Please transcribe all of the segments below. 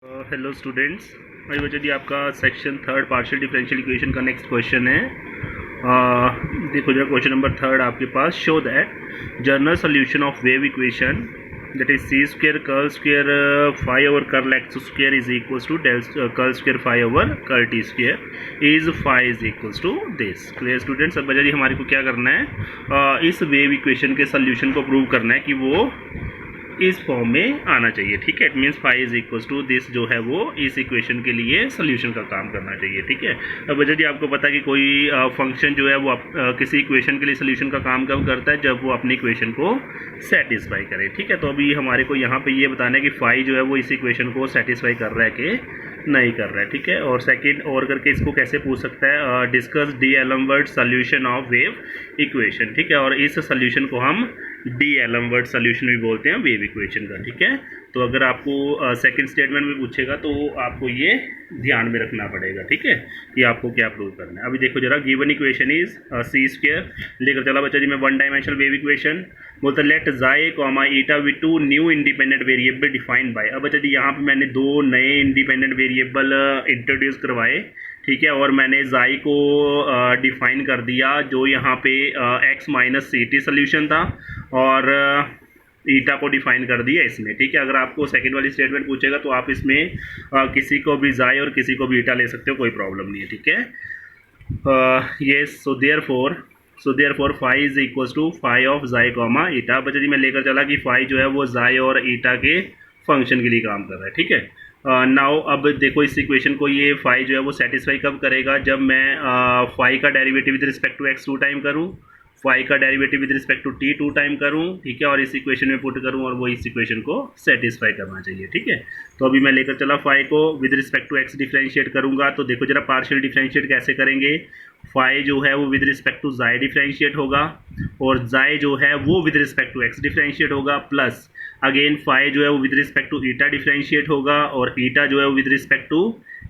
Hello students, भाई बच्चा जी आपका section third partial differential equation का नेक्स्ट क्वेश्चन है। देखो जरा क्वेश्चन नंबर थर्ड आपके पास, show that general solution of wave equation that is c square curl square phi over curl x square is equals to del curl square phi over curl t square is phi is equals to this. Clear students? अब बच्चा जी हमारे को क्या करना है, इस wave equation के सोल्यूशन को प्रूव करना है कि वो इस फॉर्म में आना चाहिए। ठीक है, it means phi is equals to this जो है वो इस इक्वेशन के लिए सोल्यूशन का काम करना चाहिए। ठीक है, अब यदि आपको पता है कि कोई फंक्शन जो है वो किसी इक्वेशन के लिए सोल्यूशन का काम कब करता है, जब वो अपनी इक्वेशन को सेटिस्फाई करे। ठीक है, तो अभी हमारे को यहाँ पे ये बताना है कि फाई जो है वो इस इक्वेशन को सेटिस्फाई कर रहा है कि नहीं कर रहा है। ठीक है, और सेकंड और करके इसको कैसे पूछ सकता है, discuss d'Alembert solution of wave equation. ठीक है, और इस सोल्यूशन को हम डी एलमवर्ट सोल्यूशन भी बोलते हैं वेव इक्वेशन का। ठीक है, तो अगर आपको सेकंड स्टेटमेंट में पूछेगा तो आपको ये ध्यान में रखना पड़ेगा। ठीक है, कि आपको क्या प्रूव करना है। अभी देखो जरा, given equation is c square लेकर चला बच्चा जी मैं वन डायमेंशनल वेव इक्वेशन बोलते लेट जाए comma eta with two new independent variable defined by. अब बच्चा जी यहाँ पे मैंने दो नए इंडिपेंडेंट वेरिएबल इंट्रोड्यूस करवाए। ठीक है, और मैंने जाई को डिफाइन कर दिया जो यहाँ पे x minus c t solution था, और ईटा को डिफाइन कर दिया इसमें। ठीक है, अगर आपको सेकंड वाली स्टेटमेंट पूछेगा तो आप इसमें किसी को भी जाई और किसी को भी ईटा ले सकते हो, कोई प्रॉब्लम नहीं है। ठीक है, yes, so therefore phi is equals to phi of xi comma eta. बच्चा जी मैं लेकर चला कि फाई जो है वो जाई और ईटा के फंक्शन के लिए काम कर रहा है। ठीक है, नाउ अब देखो इस इक्वेशन को, ये फाई जो है वो सेटिस्फाई कब करेगा, जब मैं फाई का derivative with respect to x 2 time करूँ, फाई का derivative with respect to t 2 time करूँ। ठीक है, और इस इक्वेशन में पुट करूँ और वो इस इक्वेशन को सेटिस्फाई करना चाहिए। ठीक है, तो अभी मैं लेकर चला फाई को with respect to x differentiate करूँगा। तो देखो जरा पार्शियल डिफरेंशिएट कैसे करेंगे, फाई जो है वो with respect to xi differentiate होगा, और जाई जो है वो with respect to x differentiate होगा, प्लस अगेन फाई जो है वो with respect to eta differentiate होगा, और ईटा जो है वो with respect to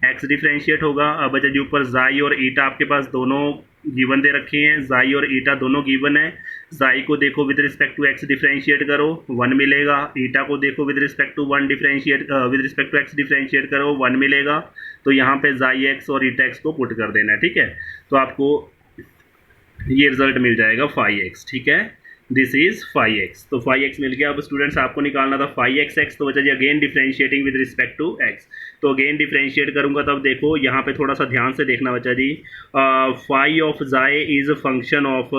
x differentiate होगा। अब बच्चा जी ऊपर जाई और ईटा आपके पास दोनों गिवन दे रखे हैं, जाई और ईटा दोनों गिवन है। जाई को देखो with respect to x differentiate करो 1 मिलेगा, ईटा को देखो with respect to with respect to x differentiate करो 1 मिलेगा। तो यहाँ पे जाई एक्स और ईटा एक्स को पुट कर देना है। ठीक है, तो आपको ये रिजल्ट मिल जाएगा फाई एक्स। ठीक है, दिस इज फाई एक्स, तो फाई एक्स मिल गया। अब स्टूडेंट्स आपको निकालना था फाई एक्स एक्स, तो बच्चा जी again differentiating with respect to x, तो अगेन डिफरेंशिएट करूंगा। तब देखो यहाँ पे थोड़ा सा ध्यान से देखना बच्चा जी, फाई ऑफ जाई is function of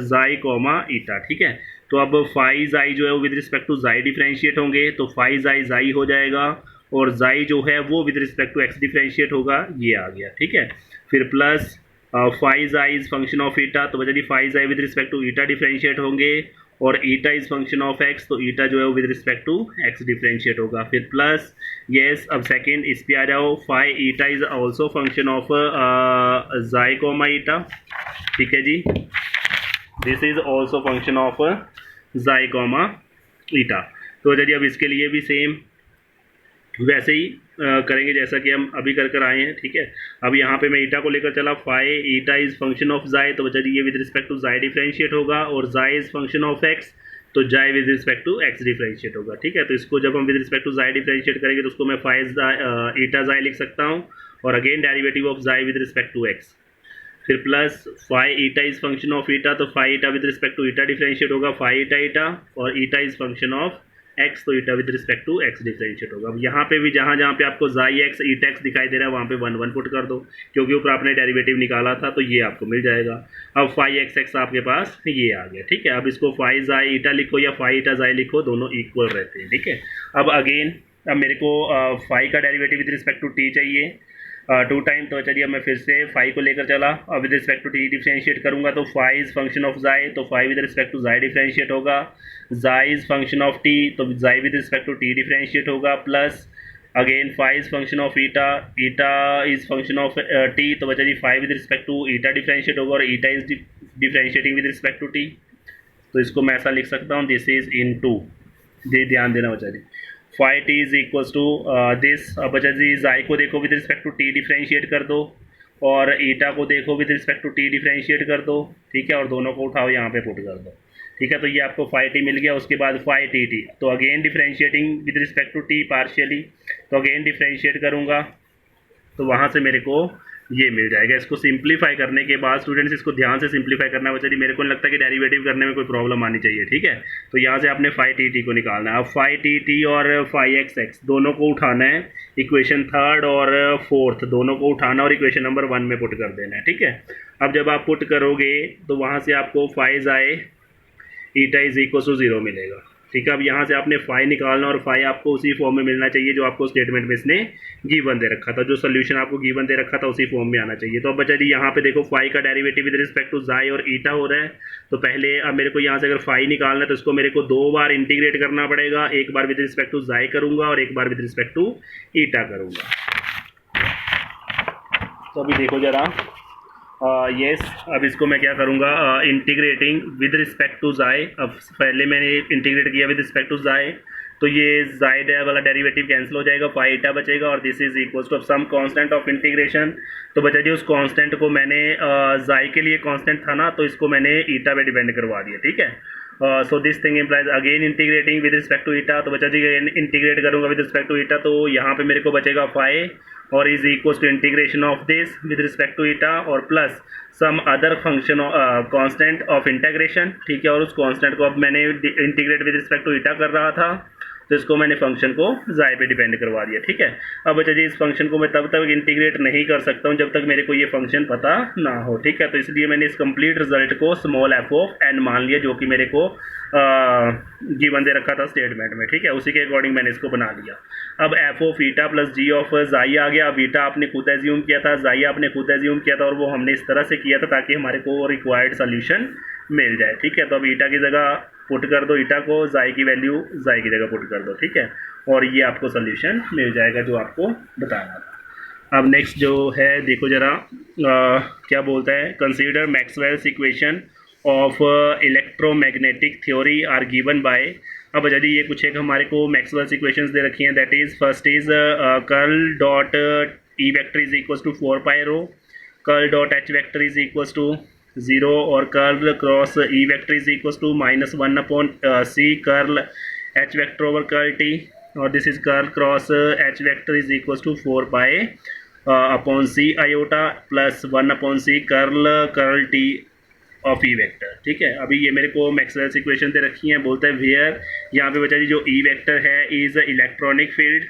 xi comma ईटा। ठीक है, तो अब फाई जाई जो है वो with respect to xi differentiate होंगे, तो फाई जाई जाई हो जाएगा, और जाई जो है वो with respect to x differentiate होगा, ये आ गया। ठीक है, फिर plus phi xi is function of eta, तो बच्चा जी phi xi with respect to eta differentiate होंगे, और eta is function of x, तो ईटा जो है वो with respect to x differentiate होगा। फिर प्लस यस, अब सेकंड इस पे आ जाओ, phi eta is also function of xi comma eta. ठीक है जी, this is also function of xi comma eta. तो बच्चा जी अब इसके लिए भी सेम वैसे ही करेंगे जैसा कि हम अभी कर आए हैं। ठीक है, अब यहाँ पे मैं ईटा को लेकर चला, phi eta is function of xi, तो बच्चा जी ये with respect to xi differentiate होगा, और xi is function of x, तो xi with respect to x differentiate होगा। ठीक है, तो इसको जब हम with respect to xi differentiate करेंगे तो उसको मैं फाई ईटा जाई लिख सकता हूँ, और again derivative of xi with respect to x. फिर plus phi eta is function of eta, तो phi eta with respect to eta differentiate होगा, फाई ईटा ईटा, और eta is function of x, तो eta with respect to x differentiate होगा। अब यहाँ पे भी जहाँ जहाँ पे आपको जाई एक्स ईटा एक्स दिखाई दे रहा है वहाँ पे 1 1 पुट कर दो, क्योंकि ऊपर आपने डेरिवेटिव निकाला था, तो ये आपको मिल जाएगा। अब फाई एक्स एक्स आपके पास ये आ गया। ठीक है, अब इसको फाई जाई ईटा लिखो या फाई ईटा जाई लिखो, दोनों इक्वल रहते हैं। ठीक है, अब अगेन अब मेरे को फाई का derivative with respect to t चाहिए 2 टाइम, तो चलिए अब मैं फिर से फाई को लेकर चला, अब with respect to t differentiate करूंगा, तो phi is function of xi, तो phi with respect to xi differentiate होगा, xi is function of t, तो xi with respect to t differentiate होगा, plus again phi is function of eta, eta is function of t, तो बच्चा जी phi with respect to eta differentiate होगा, और eta is differentiating with respect to t, तो इसको मैं ऐसा लिख सकता हूँ, दिस इज इन टू, ध्यान देना बच्चा जी, phi t is equals to this. अब बच्चा जी जाई को देखो with respect to t differentiate कर दो, और ईटा को देखो with respect to t differentiate कर दो। ठीक है, और दोनों को उठाओ यहाँ पे पुट कर दो। ठीक है। तो ये आपको फाई टी मिल गया, उसके बाद फाई टी टी, तो again differentiating with respect to t partially, तो अगेन डिफरेंशिएट करूँगा तो वहाँ से मेरे को ये मिल जाएगा। इसको सिंप्लीफाई करने के बाद स्टूडेंट्स इसको ध्यान से सिंप्लीफाई करना बच्चा जी, मेरे को नहीं लगता कि डेरिवेटिव करने में कोई प्रॉब्लम आनी चाहिए, ठीक है। तो यहाँ से आपने फाई टी टी को निकालना है। अब फाई टी टी और फाई एक्स एक्स दोनों को उठाना है, इक्वेशन थर्ड और फोर्थ दोनों को उठाना और इक्वेशन नंबर 1 में पुट कर देना है, ठीक है। अब जब आप पुट करोगे तो वहाँ से आपको फाइज आए ईटा इज इक्वल टू 0 मिलेगा, ठीक है। अब यहाँ से आपने फाई निकालना और फाई आपको उसी फॉर्म में मिलना चाहिए जो आपको स्टेटमेंट में इसने गिवन दे रखा था, जो सोल्यूशन आपको गिवन दे रखा था उसी फॉर्म में आना चाहिए। तो अब बच्चा जी यहाँ पे देखो फाई का डेरिवेटिव विद रिस्पेक्ट टू जाई और ईटा हो रहा है, तो पहले अब मेरे को यहाँ से अगर फाई निकालना है तो इसको मेरे को 2 बार इंटीग्रेट करना पड़ेगा, एक बार विद रिस्पेक्ट टू जाई करूँगा और एक बार विद रिस्पेक्ट टू ईटा करूँगा। तो अभी देखो जरा, यस अब इसको मैं क्या करूँगा, इंटीग्रेटिंग विद रिस्पेक्ट टू जाई। अब पहले मैंने इंटीग्रेट किया विद रिस्पेक्ट टू जाई, तो ये जाई वाला डेरिवेटिव कैंसिल हो जाएगा, फाई ईटा बचेगा और this is equal to some constant of integration. तो बचा जी उस कांस्टेंट को मैंने जाई के लिए कांस्टेंट था ना, तो इसको मैंने ईटा पे डिपेंड करवा दिया, ठीक है। So this thing implies again integrating with respect to eta, तो बचा जी इंटीग्रेट करूँगा विद रिस्पेक्ट टू ईटा, तो यहाँ पे मेरे को बचेगा फाई और is equal to integration of this with respect to eta और plus some other function constant of integration, ठीक है। और उस कांस्टेंट को अब मैंने integrate with respect to eta कर रहा था, तो इसको मैंने फंक्शन को जाई पे डिपेंड करवा दिया, ठीक है। अब बच्चा जी इस फंक्शन को मैं तब तक इंटीग्रेट नहीं कर सकता हूँ जब तक मेरे को ये फंक्शन पता ना हो, ठीक है। तो इसलिए मैंने इस कंप्लीट रिजल्ट को स्मॉल एफ ऑफ एन मान लिया, जो कि मेरे को गिवन दे रखा था स्टेटमेंट में, ठीक है। उसी के अकॉर्डिंग मैंने इसको बना लिया। अब f of eta plus g of xi आ गया। अब ईटा आपने खुद एज्यूम किया था, जाई आपने खुद एज्यूम किया था, और वो हमने इस तरह से किया था ताकि हमारे को रिक्वायर्ड सोल्यूशन मिल जाए, ठीक है। तो अब ईटा की जगह पुट कर दो ईटा को, जाई की वैल्यू जाई की जगह पुट कर दो, ठीक है, और ये आपको सोल्यूशन मिल जाएगा जो आपको बताना था। अब नेक्स्ट जो है देखो जरा, क्या बोलता है, consider Maxwell's equation of electromagnetic theory are given by. अब यदि ये कुछ एक हमारे को मैक्सवेल्स इक्वेशंस दे रखी हैं, that is first is curl dot E vector is equal to 4 pi rho, curl dot H vector is equal to 0 और curl cross E vector is equal to -1 upon c curl H vector over curl t, और this is curl cross H vector is equal to 4 pi upon c iota plus 1 upon c curl t of E vector, ठीक है। अभी ये मेरे को Maxwell's equation दे रखी हैं। बोलता है वेयर, यहाँ पे बचा जी जो ई वेक्टर है इज इलेक्ट्रॉनिक फील्ड,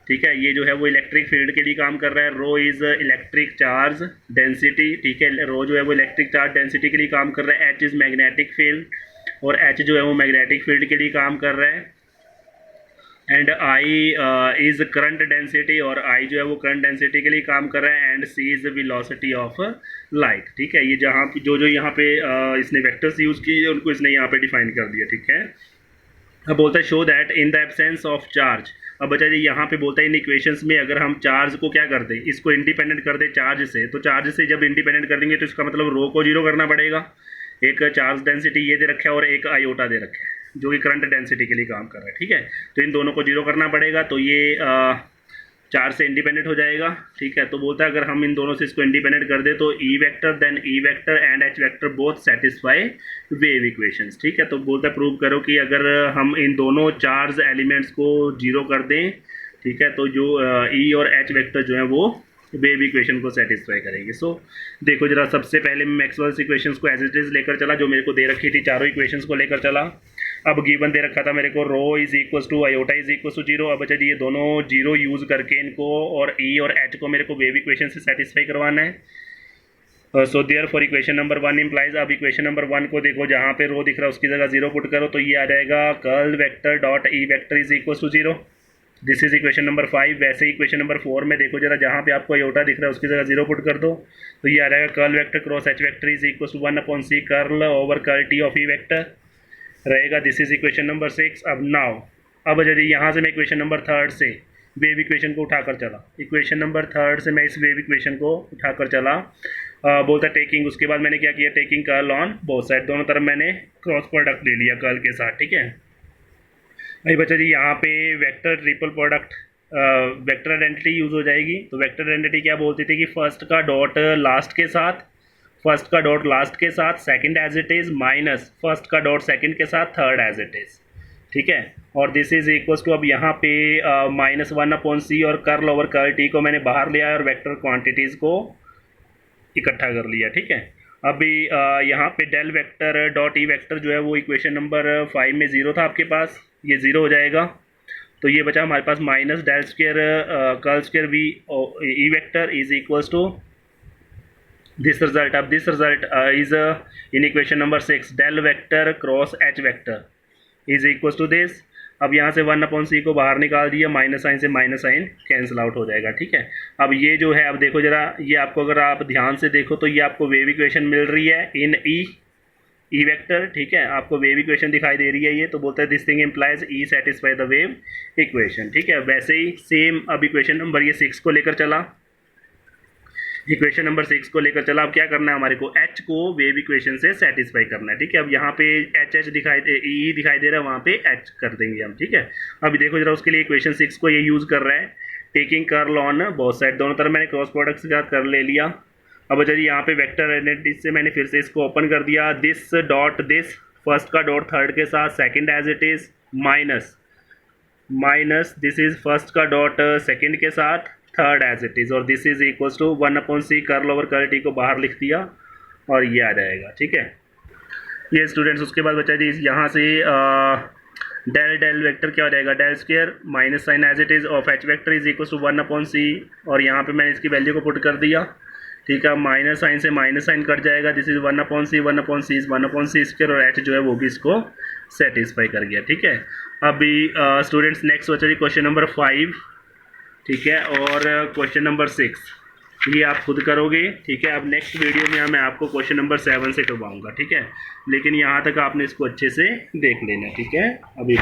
ठीक है, ये जो है वो इलेक्ट्रिक फील्ड के लिए काम कर रहा है। रो इज इलेक्ट्रिक चार्ज डेंसिटी, ठीक है, रो जो है वो इलेक्ट्रिक चार्ज डेंसिटी के लिए काम कर रहा है। एच इज मैग्नेटिक फील्ड, और एच जो है वो मैग्नेटिक फील्ड के लिए काम कर रहा है। And I is current density, और आई जो है वो करंट डेंसिटी के लिए काम कर रहा है। And c is velocity of light, ठीक है। ये जहाँ जो जो यहाँ पे इसने वेक्टर्स यूज़ किए उनको इसने यहाँ पे डिफाइन कर दिया, ठीक है। अब बोलता है show that in the absence of charge. अब बच्चा जी यहाँ पे बोलता है इन इक्वेशंस में अगर हम चार्ज को क्या कर दें, इसको इंडिपेंडेंट कर दें चार्ज से, तो चार्ज से जब इंडिपेंडेंट कर देंगे तो इसका मतलब रो को 0 करना पड़ेगा। एक चार्ज डेंसिटी ये दे रखा है और एक आयोटा दे रखा है जो कि करंट डेंसिटी के लिए काम कर रहा है, ठीक है। तो इन दोनों को 0 करना पड़ेगा, तो ये चार्ज से इंडिपेंडेंट हो जाएगा, ठीक है। तो बोलता है अगर हम इन दोनों से इसको इंडिपेंडेंट कर दे तो E vector then E vector and H vector both satisfy wave equations, ठीक है। तो बोलता है प्रूव करो कि अगर हम इन दोनों चार्ज एलिमेंट्स को 0 कर दें, ठीक है, तो जो ई और एच वेक्टर जो है वो वेव इक्वेशन को सेटिस्फाई करेंगे। सो देखो जरा, सबसे पहले मैं मैक्सवेल्स इक्वेशंस को एज इट इज लेकर चला, जो मेरे को दे रखी थी, चारों इक्वेशंस को लेकर चला। अब गिवन दे रखा था मेरे को rho is equal to iota is equal to 0। अब अच्छा जी ये दोनों 0 यूज़ करके इनको और ई और एच को मेरे को वेव इक्वेशन से सेटिस्फाई करवाना है। So therefore equation number 1 implies, अब इक्वेशन नंबर 1 को देखो, जहाँ पे रो दिख रहा है उसकी जगह 0 पुट करो, तो ये आ जाएगा curl vector dot E vector is equal to 0। This is equation number 5। वैसे ही इक्वेशन नंबर 4 में देखो जरा, जहाँ पे आपको आयोटा दिख रहा है उसकी जगह 0 पुट कर दो, तो ये आ जाएगा curl vector cross H vector is equal to 1 upon c curl over curl t of E vector रहेगा। This is equation number 6। अब नाउ अब यदि यहाँ से मैं इक्वेशन नंबर 3 से वेव इक्वेशन को उठाकर चला, इक्वेशन नंबर 3 से मैं इस वेव इक्वेशन को उठाकर चला, बोलता टेकिंग, उसके बाद मैंने क्या किया, taking curl on both side, दोनों तरफ मैंने क्रॉस प्रोडक्ट ले लिया कर्ल के साथ, ठीक है। भाई बच्चा जी यहाँ पे vector triple product vector identity use हो जाएगी। तो वेक्टर आइडेंटिटी क्या बोलती थी कि फर्स्ट का डॉट लास्ट के साथ फर्स्ट का डॉट लास्ट के साथ, second as it is, minus first का डॉट सेकंड के साथ, थर्ड एज इट इज़, ठीक है। और दिस इज इक्वल्स टू, अब यहाँ पे -1/c और कर्ल ओवर कर्ल टी को मैंने बाहर लिया और वेक्टर क्वांटिटीज़ को इकट्ठा कर लिया, ठीक है। अभी यहाँ पे del vector dot E vector जो है वो इक्वेशन नंबर 5 में 0 था आपके पास, ये 0 हो जाएगा। तो ये बचा हमारे पास minus del square curl square v E vector is equals to this result. अब this result is in equation number 6 del vector cross H vector is equals to this. अब यहाँ से 1/c को बाहर निकाल दिया, माइनस साइन से minus sign cancel out हो जाएगा, ठीक है। अब ये जो है, अब देखो जरा, ये आपको अगर आप ध्यान से देखो तो ये आपको वेव इक्वेशन मिल रही है इन ई वेक्टर, ठीक है। आपको वेव इक्वेशन दिखाई दे रही है, ये तो बोलते हैं this thing implies E satisfy the wave equation, ठीक है। वैसे ही सेम अब इक्वेशन नंबर ये 6 को लेकर चला, इक्वेशन नंबर 6 को लेकर चला। अब क्या करना है हमारे को, एच को वेव इक्वेशन से सेटिस्फाई करना है, ठीक है। अब यहाँ पे एच दिखाई दे, ई दिखाई दे रहा है, वहाँ पे एच कर देंगे हम, ठीक है। अभी देखो जरा, उसके लिए इक्वेशन 6 को ये यूज़ कर रहा है, taking curl on both side, दोनों तरफ मैंने क्रॉस प्रोडक्ट के साथ कर ले लिया। अब चलिए यहाँ पे वेक्टर आइडेंटिटी से मैंने फिर से इसको ओपन कर दिया, दिस डॉट दिस, फर्स्ट का डॉट थर्ड के साथ, second as it is, minus this is first का डॉट सेकेंड के साथ, थर्ड एज इट इज़, और this is equals to 1/c curl over curl t को बाहर लिख दिया और ये आ जाएगा, ठीक है। ये स्टूडेंट्स, उसके बाद बचा जी यहाँ से डेल वेक्टर क्या हो जाएगा, del square minus sign as it is of H vector is equals to 1/c, और यहाँ पे मैंने इसकी वैल्यू को पुट कर दिया, ठीक है। माइनस साइन से माइनस साइन कट जाएगा, this is 1/c is 1/c square, और एच जो है वो भी इसको सेटिस्फाई कर गया, ठीक है। अभी स्टूडेंट्स नेक्स्ट बचा जी क्वेश्चन नंबर 5, ठीक है, और क्वेश्चन नंबर 6 ये आप खुद करोगे, ठीक है। अब नेक्स्ट वीडियो में मैं आपको क्वेश्चन नंबर 7 से करवाऊंगा, ठीक है। लेकिन यहाँ तक आपने इसको अच्छे से देख लेना, ठीक है। अभी